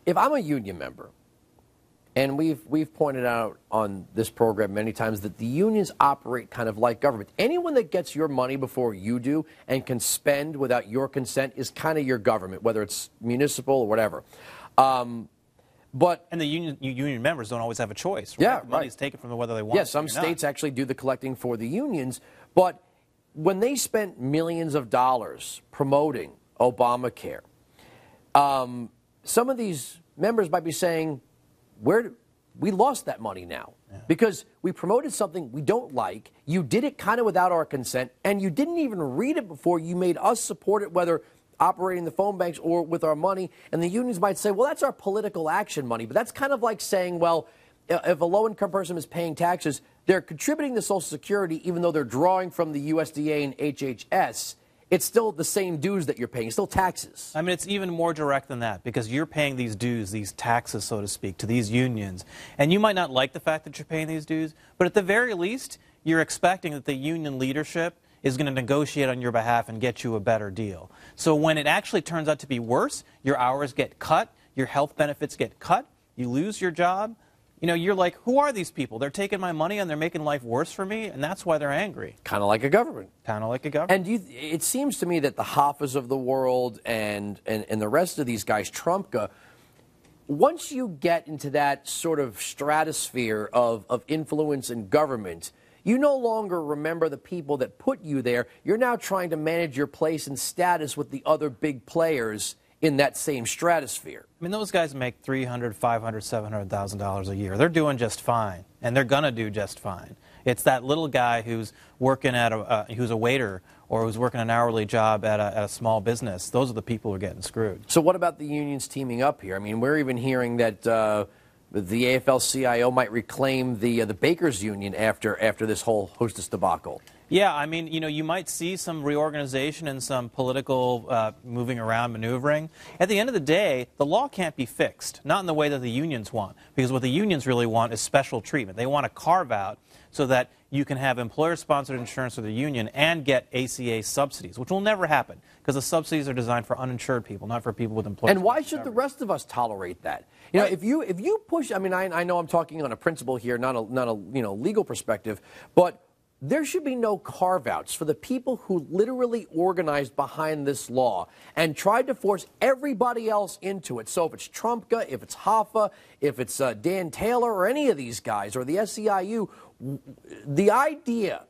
If I'm a union member, and we've pointed out on this program many times that the unions operate kind of like government. Anyone that gets your money before you do and can spend without your consent is kind of your government, whether it's municipal or whatever. And the union members don't always have a choice. Right? Yeah, the money's taken from them whether they want. Yeah, some states actually do the collecting for the unions, but when they spent millions of dollars promoting Obamacare, some of these members might be saying, we lost that money now because we promoted something we don't like. You did it kind of without our consent, and you didn't even read it before you made us support it, whether operating the phone banks or with our money. And the unions might say, well, that's our political action money. But that's kind of like saying, well, if a low-income person is paying taxes, they're contributing to Social Security even though they're drawing from the USDA and HHS. It's still the same dues that you're paying. It's still taxes. I mean, it's even more direct than that because you're paying these dues, these taxes, so to speak, to these unions. And you might not like the fact that you're paying these dues, but at the very least, you're expecting that the union leadership is going to negotiate on your behalf and get you a better deal. So when it actually turns out to be worse, your hours get cut, your health benefits get cut, you lose your job. You know, you're like, who are these people? They're taking my money and they're making life worse for me, and that's why they're angry. Kind of like a government. Kind of like a government. And it seems to me that the Hoffas of the world and the rest of these guys, Trumpka, once you get into that sort of stratosphere of influence in government, you no longer remember the people that put you there. You're now trying to manage your place and status with the other big players in that same stratosphere. I mean, those guys make $300,000, $500,000, $700,000 a year. They're doing just fine, and they're going to do just fine. It's that little guy who's working at who's a waiter or who's working an hourly job at a small business. Those are the people who are getting screwed. So what about the unions teaming up here? I mean, we're even hearing that the AFL-CIO might reclaim the Bakers Union after this whole Hostess debacle. Yeah, I mean, you know, you might see some reorganization and some political moving around, maneuvering. At the end of the day, the law can't be fixed, not in the way that the unions want, because what the unions really want is special treatment. They want to carve out so that you can have employer-sponsored insurance with the union and get ACA subsidies, which will never happen, because the subsidies are designed for uninsured people, not for people with employer. And why should the rest of us tolerate that? You know, if you push, I mean, I know I'm talking on a principle here, not a legal perspective, but there should be no carve-outs for the people who literally organized behind this law and tried to force everybody else into it. So if it's Trumpka, if it's Hoffa, if it's Dan Taylor or any of these guys or the SEIU, the idea,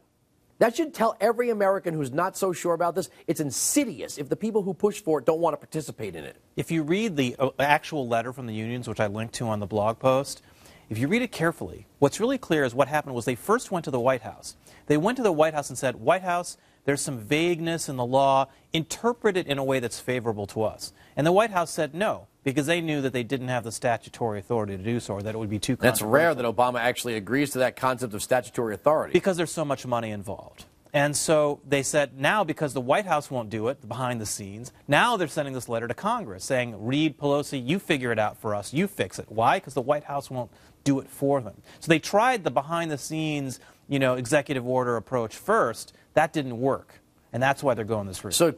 that should tell every American who's not so sure about this, it's insidious if the people who push for it don't want to participate in it. If you read the actual letter from the unions, which I linked to on the blog post, if you read it carefully, what's really clear is what happened was they first went to the White House. They went to the White House and said, White House, there's some vagueness in the law. Interpret it in a way that's favorable to us. And the White House said no, because they knew that they didn't have the statutory authority to do so, or that it would be too controversial. That's rare that Obama actually agrees to that concept of statutory authority. Because there's so much money involved. And so they said now, because the White House won't do it, behind the scenes, now they're sending this letter to Congress saying, Reid, Pelosi, you figure it out for us. You fix it. Why? Because the White House won't do it for them. So they tried the behind-the-scenes, executive order approach first. That didn't work. And that's why they're going this route. So